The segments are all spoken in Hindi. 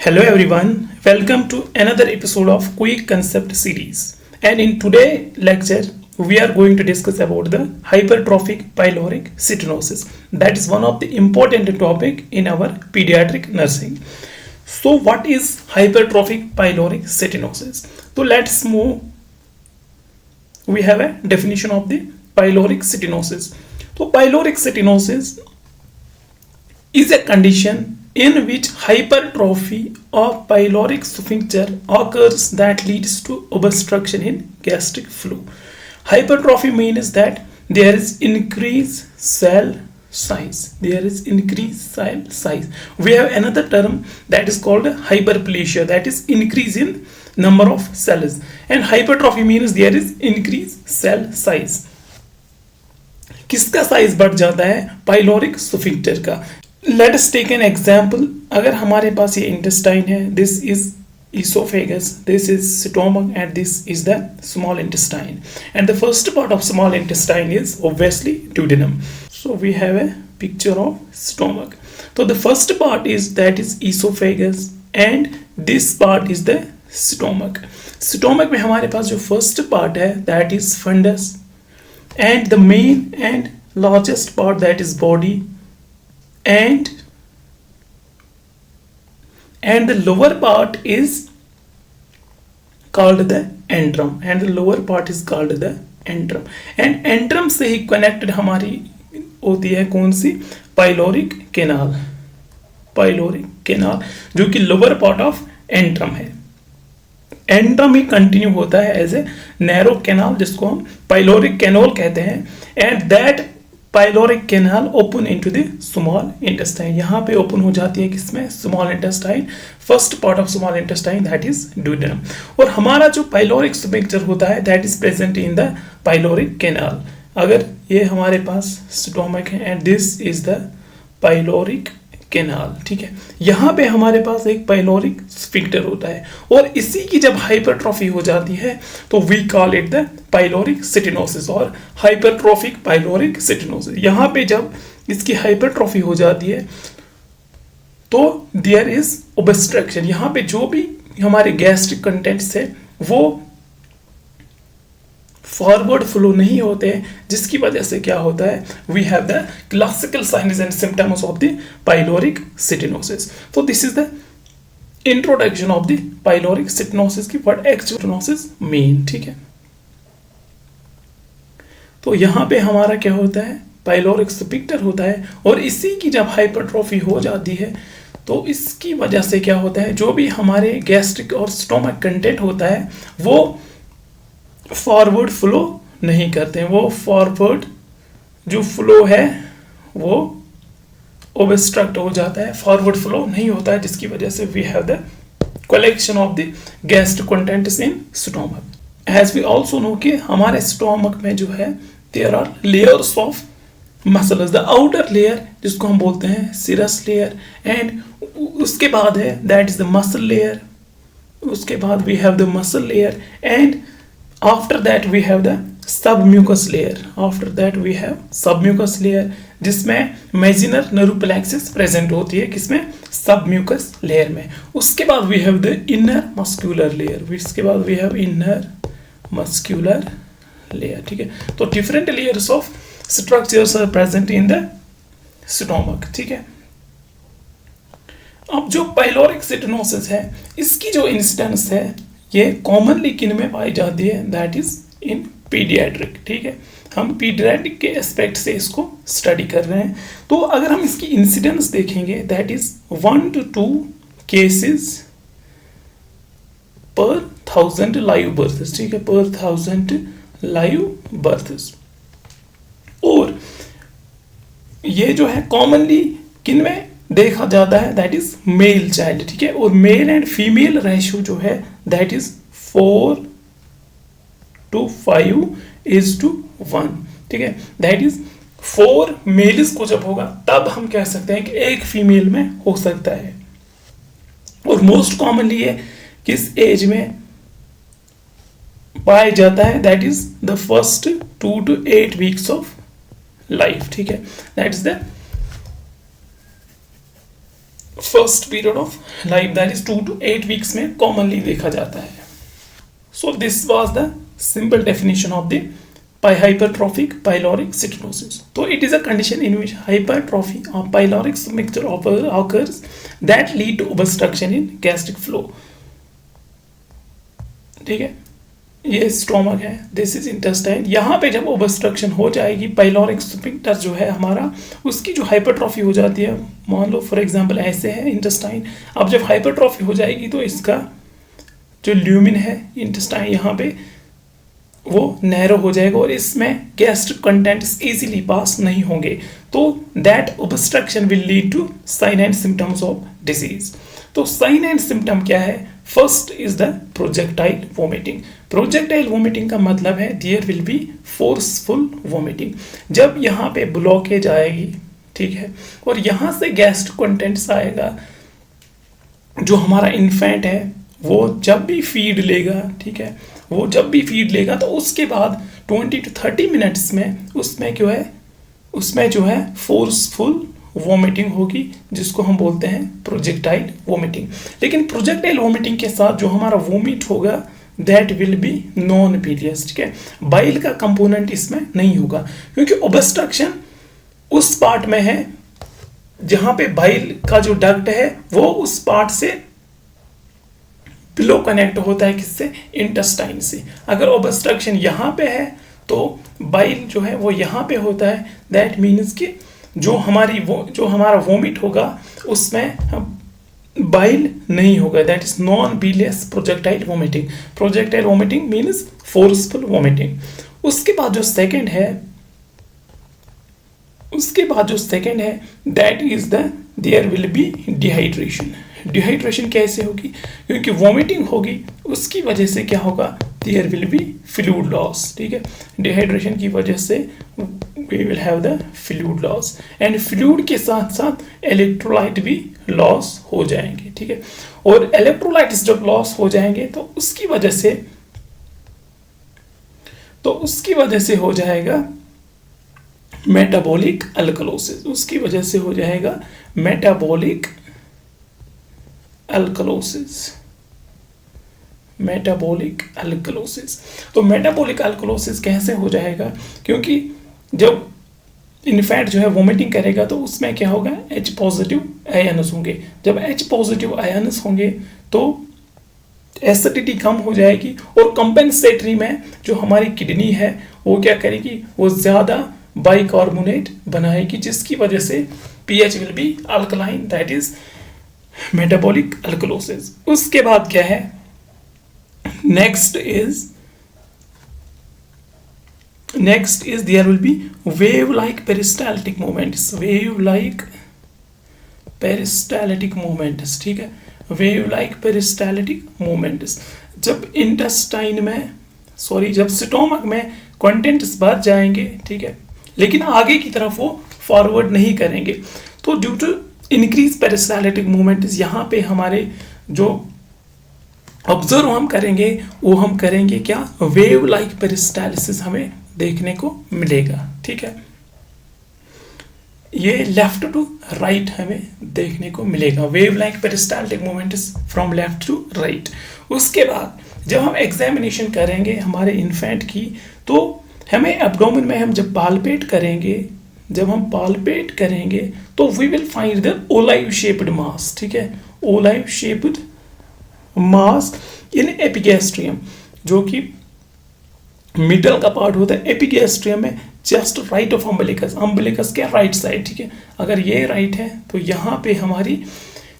Hello everyone, welcome to another episode of Quick Concept series. And in today's lecture, we are going to discuss about the hypertrophic pyloric stenosis. That is one of the important topic in our pediatric nursing. So what is hypertrophic pyloric stenosis? So let's move. We have a definition of the pyloric stenosis. So pyloric stenosis is a condition in which hypertrophy of pyloric sphincter occurs that leads to obstruction in gastric flow. Hypertrophy means that there is increased cell size. There is increased cell size. We have another term that is called hyperplasia, that is increase in number of cells. And hypertrophy means there is increased cell size. किसका साइज बढ़ जाता है? पाइलोरिक स्फिंक्टर का. Let us take an example. अगर हमारे पास ये इंटेस्टाइन है, this is esophagus, this is stomach, and this is the small intestine, and the first part of small intestine is obviously duodenum. So we have a picture of stomach. So the first part is that is esophagus, and this part is the stomach. Stomach में हमारे पास जो first part है that is fundus, and the main and largest part that is body, and the lower part is called the antrum, and the lower part is called the antrum, and antrum से ही connected हमारी होती है कौन सी? Pyloric canal. पाइलोरिक कैनाल जो कि लोअर पार्ट ऑफ एंट्रम है. एंट्रम ही कंटिन्यू होता है एज ए नैरो कैनाल, जिसको हम पाइलोरिक कैनोल कहते हैं, and that pyloric canal open into the small intestine. यहाँ पे ओपन हो जाती है किसमें? Small intestine. First part of small intestine that is duodenum. और हमारा जो पाइलोरिक स्फिंक्टर होता है that is present in the pyloric canal. अगर ये हमारे पास स्टोमक है and this is the pyloric canal, ठीक है. यहाँ पे हमारे पास एक पाइलोरिक स्फिंक्टर होता है, और इसी की जब हाइपरट्रॉफी हो जाती है तो we call it the pyloric stenosis और हाइपरट्रॉफिक पाइलोरिक स्टेनोसिस. यहाँ पे जब इसकी हाइपरट्रॉफी हो जाती है तो देयर इज ऑब्स्ट्रक्शन. यहाँ पे जो भी हमारे गैस्ट्रिक कंटेंट्स है वो फॉरवर्ड फ्लो नहीं होते हैं, जिसकी वजह से क्या होता है? We have the classical signs and symptoms of the pyloric stenosis. तो this is the introduction of the pyloric stenosis की व्हाट एक्चुअल स्टेनोसिस मीन, ठीक है. तो यहाँ पे हमारा क्या होता है? पाइलोरिक स्फिंक्टर होता है, और इसी की जब हाइपरट्रॉफी हो जाती है तो इसकी वजह से क्या होता है? जो भी हमारे गैस्ट्रिक और स्टोमक कंटेंट होता है वो फॉरवर्ड फ्लो नहीं करते हैं. वो फॉरवर्ड जो फ्लो है वो ओब्स्ट्रक्ट हो जाता है, फॉरवर्ड फ्लो नहीं होता है, जिसकी वजह से we have the collection of the gastric contents in stomach. As we also know कि हमारे स्टोमक में जो है there are layers of muscles. The outer layer जिसको हम बोलते हैं सिरस लेयर, एंड उसके बाद है that is the muscle layer. उसके बाद we have the muscle layer, and after that we have the submucous layer. After that we have submucous layer जिसमें मेजिनर नर्व प्रेजेंट होती है. किसमें? सबम्यूकस लेयर में. उसके बाद we have the inner muscular layer. इसके बाद we have inner muscular layer, ठीक है. तो different layers of structures are present in the stomach, ठीक है. अब जो पाइलोरिक स्टेनोसिस है इसकी जो इंसिडेंस है ये कॉमनली किन में पाई जाती है? दैट इज इन पीडियाट्रिक, ठीक है. हम पीडियाट्रिक के एस्पेक्ट से इसको स्टडी कर रहे हैं. तो अगर हम इसकी इंसिडेंस देखेंगे दैट इज 1 to 2 केसेस पर 1000 लाइव बर्थ्स, ठीक है, पर 1000 लाइव बर्थ्स. और ये जो है कॉमनली किन में देखा जाता है? दैट इज मेल चाइल्ड, ठीक है. और मेल एंड फीमेल रेशियो जो है that is 4 to 5 is to 1, ठीक है. दैट इज 4 मेल्स को जब होगा तब हम कह सकते हैं कि एक फीमेल में हो सकता है. और मोस्ट कॉमनली ये किस एज में पाया जाता है? That is the first 2 to 8 weeks of life, ठीक है. That is the first period of life, that is 2 to 8 weeks में कॉमनली देखा जाता है. सो this was the simple definition of the hypertrophic pyloric stenosis. So it is a condition in which hypertrophy or pyloric mixture occurs that lead to obstruction in gastric flow. ठीक है, ये स्टोमक है, दिस इज इंटेस्टाइन. यहाँ पे जब ओबस्ट्रक्शन हो जाएगी, पाइलोरिक स्फिंक्टर जो है हमारा, उसकी जो हाइपरट्रॉफी हो जाती है, मान लो फॉर एग्जांपल ऐसे है इंटेस्टाइन. अब जब हाइपरट्रॉफी हो जाएगी तो इसका जो ल्यूमिन है इंटेस्टाइन यहाँ पे वो नैरो हो जाएगा और इसमें गैस्ट्रिक कंटेंट्स इजीली पास नहीं होंगे. तो that obstruction will lead to sign and symptoms of disease. तो साइन एंड सिम्टम क्या है? First is the projectile vomiting. Projectile vomiting का मतलब है there will be forceful vomiting. जब यहाँ पे ब्लॉकेज आएगी, ठीक है, और यहाँ से गैस्ट्रिक कंटेंट्स आएगा, जो हमारा इन्फेंट है वो जब भी फीड लेगा, ठीक है, वो जब भी फीड लेगा तो उसके बाद 20 to 30 मिनट्स में उसमें जो है फोर्सफुल वोमिटिंग होगी, जिसको हम बोलते हैं प्रोजेक्टाइल वोमिटिंग. लेकिन प्रोजेक्टाइल वोमिटिंग के साथ जो हमारा वोमिट होगा दैट विल बी नॉन बिलियस. ठीक है, बाइल का कंपोनेंट इसमें नहीं होगा, क्योंकि ओबस्ट्रक्शन उस पार्ट में है जहां पे बाइल का जो डक्ट है वो उस पार्ट से बिलो कनेक्ट होता है, किससे? इंटेस्टाइन से. अगर ओबस्ट्रक्शन यहाँ पे है तो बाइल जो है वो यहाँ पे होता है. दैट मीन्स कि जो हमारा वोमिट होगा उसमें बाइल नहीं होगा. That is non bilious projectile vomiting. Projectile vomiting means forceful vomiting. उसके बाद जो सेकेंड है that is there will be dehydration. Dehydration कैसे होगी? क्योंकि वोमिटिंग होगी, उसकी वजह से क्या होगा? There will be fluid loss. ठीक है, डिहाइड्रेशन की वजह से we will have the fluid loss, and fluid के साथ साथ इलेक्ट्रोलाइट भी लॉस हो जाएंगे. ठीक है, और इलेक्ट्रोलाइट्स जब लॉस हो जाएंगे तो उसकी वजह से हो जाएगा मेटाबॉलिक अल्कलोसिस. उसकी वजह से हो जाएगा मेटाबॉलिक अल्कलोसिस. तो मेटाबॉलिक अल्कलोसिस कैसे हो जाएगा? क्योंकि जब इन्फेंट जो है वोमिटिंग करेगा तो उसमें क्या होगा? H पॉजिटिव आयन्स होंगे. जब H पॉजिटिव आयन्स होंगे तो एसिडिटी कम हो जाएगी, और कंपेंसेटरी में जो हमारी किडनी है वो क्या करेगी? वो ज़्यादा बाइकार्बोनेट बनाएगी, जिसकी वजह से pH will be alkaline. That is metabolic alkalosis. उसके बाद क्या है? Next is there will be wave like peristaltic movements. ठीक है, वेव लाइक पेरिस्टाल्टिक मूवमेंट्स. जब जब स्टोमक में कंटेंट्स बढ़ जाएंगे, ठीक है, लेकिन आगे की तरफ वो फॉरवर्ड नहीं करेंगे, तो due to increase peristaltic movement यहाँ पे हमारे जो ऑब्जर्व हम करेंगे वो हम करेंगे क्या? वेव लाइक पेरिस्टालिसिस हमें देखने को मिलेगा. ठीक है, ये लेफ्ट टू राइट हमें देखने को मिलेगा, wave like peristaltic movements from left to right. उसके बाद जब हम एग्जामिनेशन करेंगे हमारे इन्फेंट की, तो हमें एब्डोमेन में हम जब पाल्पेट करेंगे तो we will find the olive shaped mass. ठीक है, ओलाइव शेप्ड मास इन एपिगैस्ट्रियम, जो कि मिडल का पार्ट होता है एपिगैस्ट्रियम में, जस्ट राइट ऑफ अम्बिलिकस के राइट साइड. ठीक है, अगर ये राइट है तो यहाँ पे हमारी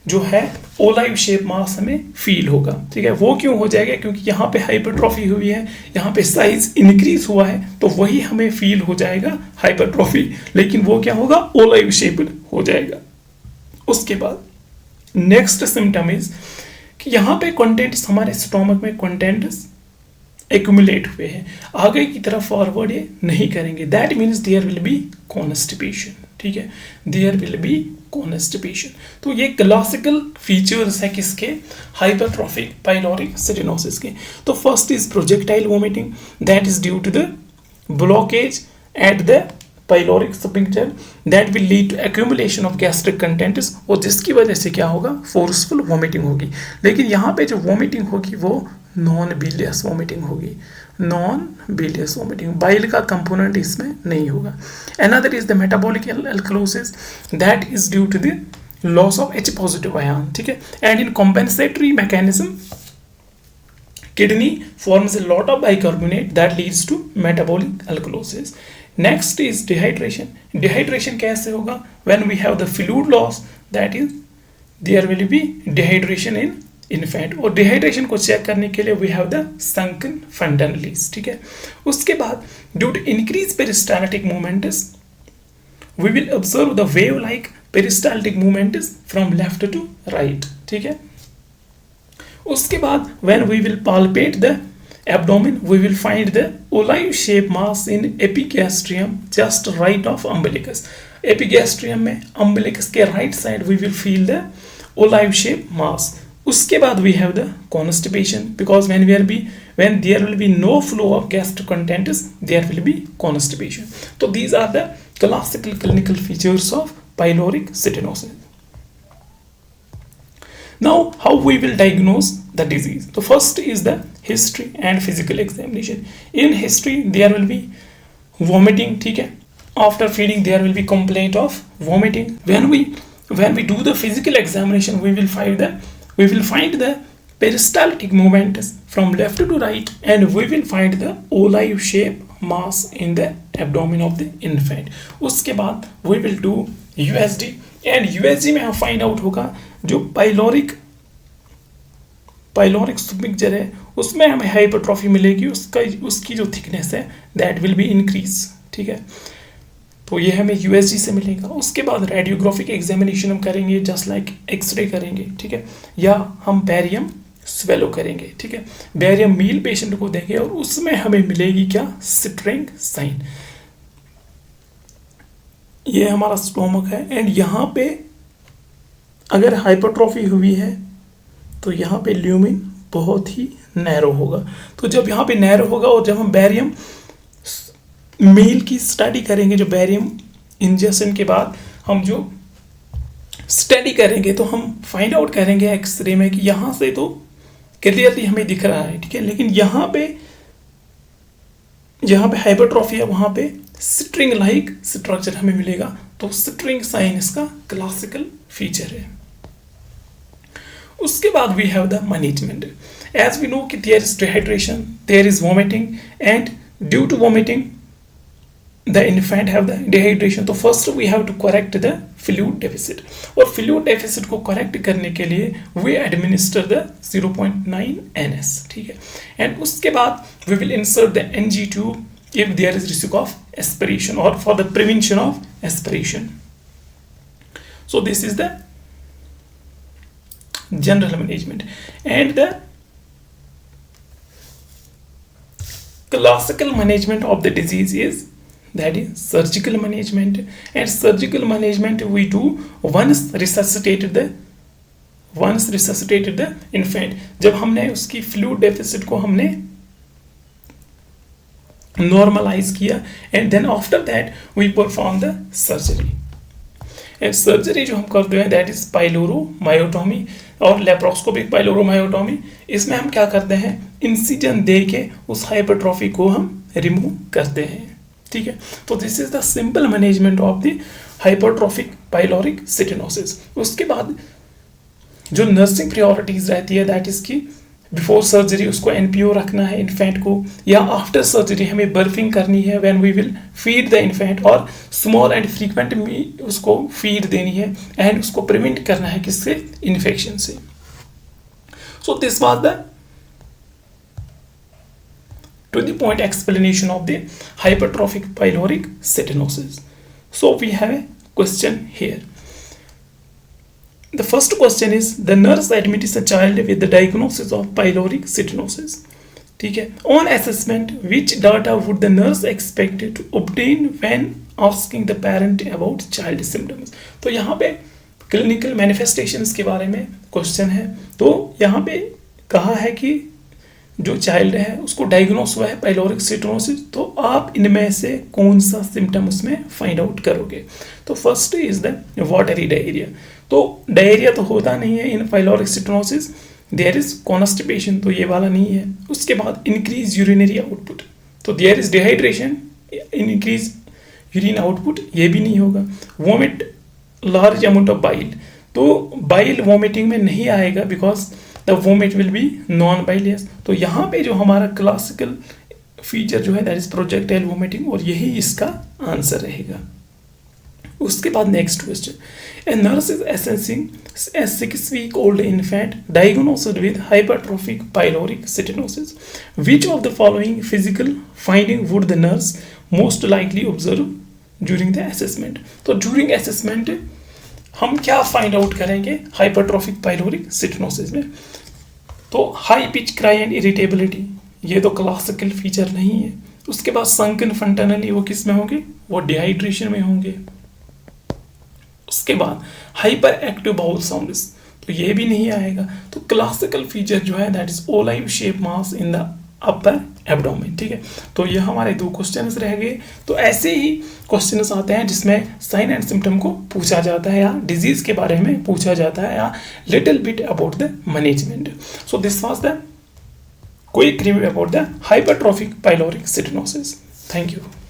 जो है ओलाइव शेप मास हमें फील होगा. ठीक है, वो क्यों हो जाएगा? क्योंकि यहाँ पे हाइपरट्रॉफी हुई है, यहाँ पे साइज इंक्रीज हुआ है, तो वही हमें फील हो जाएगा हाइपरट्रॉफी, लेकिन वो क्या होगा? ओलाइव शेप्ड हो जाएगा. उसके बाद नेक्स्ट सिम्टम इज कि यहाँ पे कंटेंट्स हमारे स्टोमक में कंटेंट्स एक्यूमुलेट हुए हैं, आगे की तरफ फॉरवर्ड ये नहीं करेंगे. That means there will be constipation. ठीक है, देयर विल बी कॉन्स्टिपेशन. तो ये क्लासिकल फीचर्स है किसके? हाइपरट्रॉफिक पाइलोरिक स्टेनोसिस के. तो first is projectile vomiting, that is due to the blockage at the pyloric sphincter that will lead to accumulation of gastric contents, और जिसकी वजह से क्या होगा, फोर्सफुल वॉमिटिंग होगी। लेकिन यहाँ पे जो वॉमिटिंग होगी वो नॉन बिलियस वॉमिटिंग होगी, नॉन बिलियस वॉमिटिंग, बाइल का कंपोनेंट इसमें नहीं होगा। Another is the metabolic alkalosis that is due to the loss of H positive ion, ठीक है। And in compensatory mechanism kidney forms a lot of bicarbonate that leads to metabolic alkalosis. Next is dehydration. Dehydration कैसे होगा? When we have the fluid loss, that is there will be dehydration in infant. और dehydration को चेक करने के लिए we have the sunken fontanelles, ठीक है। उसके बाद due to increased peristaltic movements we will observe the wave like peristaltic movements from left to right, ठीक है। उसके बाद when we will palpate the abdomen we will find the olive shaped mass in epigastrium just right of umbilicus. epigastrium में umbilicus के right side we will feel the olive shaped mass. उसके बाद we have the constipation because when there will be no flow of gastric contents there will be constipation. So these are the classical clinical features of pyloric stenosis. Now, how we will diagnose the disease? The first is the history and physical examination. In history, there will be vomiting, ठीक है. After feeding, there will be complaint of vomiting. When we do the physical examination, we will find the peristaltic movements from left to right, and we will find the olive shaped mass in the abdomen of the infant. उसके बाद we will do USG, and USG में हम find out होगा जो पाइलोरिक स्फिंक्टर है उसमें हमें हाइपरट्रॉफी मिलेगी, उसकी जो थिकनेस है दैट विल बी इंक्रीज, ठीक है। तो ये हमें यूएसजी से मिलेगा। उसके बाद रेडियोग्राफिक एग्जामिनेशन हम करेंगे, जस्ट लाइक एक्सरे करेंगे, ठीक है, या हम बैरियम स्वेलो करेंगे, ठीक है। बैरियम मील पेशेंट को देंगे और उसमें हमें मिलेगी क्या, स्ट्रिंग साइन। ये हमारा स्टोमक है एंड यहाँ पे अगर हाइपरट्रॉफी हुई है तो यहाँ पे ल्यूमिन बहुत ही नैरो होगा। तो जब यहाँ पे नैरो होगा और जब हम बैरियम मील की स्टडी करेंगे, जो बैरियम इंजेक्शन के बाद हम जो स्टडी करेंगे तो हम फाइंड आउट करेंगे एक्सरे में कि यहाँ से तो क्लियरली हमें दिख रहा है, ठीक है, लेकिन यहाँ पे हाइपरट्रॉफी है वहाँ पे स्ट्रिंग लाइक स्ट्रक्चर हमें मिलेगा। तो स्ट्रिंग साइन इसका क्लासिकल फीचर है। उसके बाद we have the management. As we know कि there is dehydration, there is vomiting, and due to vomiting the infant have the dehydration. तो first we have to correct the fluid deficit, और फ्लूइड डेफिसिट को करेक्ट करने के लिए वी एडमिनिस्टर द 0.9 NS, ठीक है। एंड उसके बाद we will insert the NG tube if there is risk of aspiration or for the prevention of aspiration. So this is the general management, and the classical management of the disease is that is surgical management. And surgical management we do once resuscitated the infant, जब हमने उसकी fluid deficit को हमने नॉर्मलाइज किया, and then after that we perform the surgery. And surgery जो हम करते हैं दैट इज पाइलोरोमायोटोमी और लेप्रोस्कोपिक पाइलोरोमायोटोमी। इसमें हम क्या करते हैं, इंसिजन दे के उस हाइपरट्रॉफी को हम रिमूव करते हैं, ठीक है। तो this is the simple management of the hypertrophic pyloric stenosis. उसके बाद जो नर्सिंग प्रायोरिटीज रहती है दैट इज की बिफोर सर्जरी उसको NPO रखना है इन्फेंट को, या आफ्टर सर्जरी हमें बर्फिंग करनी है when we will feed the infant, और स्मॉल एंड फ्रीक्वेंट में उसको फीड देनी है एंड उसको प्रिवेंट करना है किससे, इन्फेक्शन से। So this was the to the point explanation of the hypertrophic pyloric stenosis. So we have a question here. The first question is the nurse admits a child with the diagnosis of pyloric stenosis, ठीक है। On assessment, which data would the nurse expect to obtain when asking the parent about child symptoms? तो यहाँ पे clinical manifestations के बारे में क्वेश्चन है। तो यहाँ पे कहा है कि जो चाइल्ड है उसको डायग्नोस हुआ है पाइलोरिक सिटोनोसिस, तो आप इनमें से कौन सा सिम्टम उसमें फाइंड आउट करोगे। तो first is the watery diarrhoea. तो डायरिया तो होता नहीं है in pyloric stenosis, there is constipation, तो ये वाला नहीं है। उसके बाद इंक्रीज यूरिनरी आउटपुट, तो there is dehydration, increase urine output, ये भी नहीं होगा। Vomit large amount of bile, तो बाइल वोमिटिंग में नहीं आएगा because the vomit will be non bilious. तो यहाँ पे जो हमारा क्लासिकल फीचर जो है दैट इज प्रोजेक्टाइल वोमिटिंग, और यही इसका आंसर रहेगा। उसके बाद next question, a nurse is assessing a 6-week-old infant diagnosed with hypertrophic pyloric stenosis. Which of the following physical finding would the nurse most likely observe during the assessment? तो during assessment हम क्या फाइंड आउट करेंगे हाइपरट्रोफिक पाइलोरिक सिटोनोसिस में? तो high pitch cry and irritability, ये तो क्लासिकल फीचर नहीं है। उसके बाद संकन फंटनली, वो किस में होंगे? वो डिहाइड्रेशन में होंगे। उसके बाद हाइपर एक्टिव बाउल साउंड्स, तो ये भी नहीं आएगा। तो क्लासिकल फीचर जो है that is olive shape mass in the upper abdomen, ठीक है। तो ये हमारे 2 क्वेश्चंस रह गए। तो ऐसे ही क्वेश्चंस आते हैं जिसमें साइन एंड सिम्टम को पूछा जाता है या डिजीज के बारे में पूछा जाता है या little bit about the management. So this was the quick review about the hypertrophic pyloric stenosis. Thank you.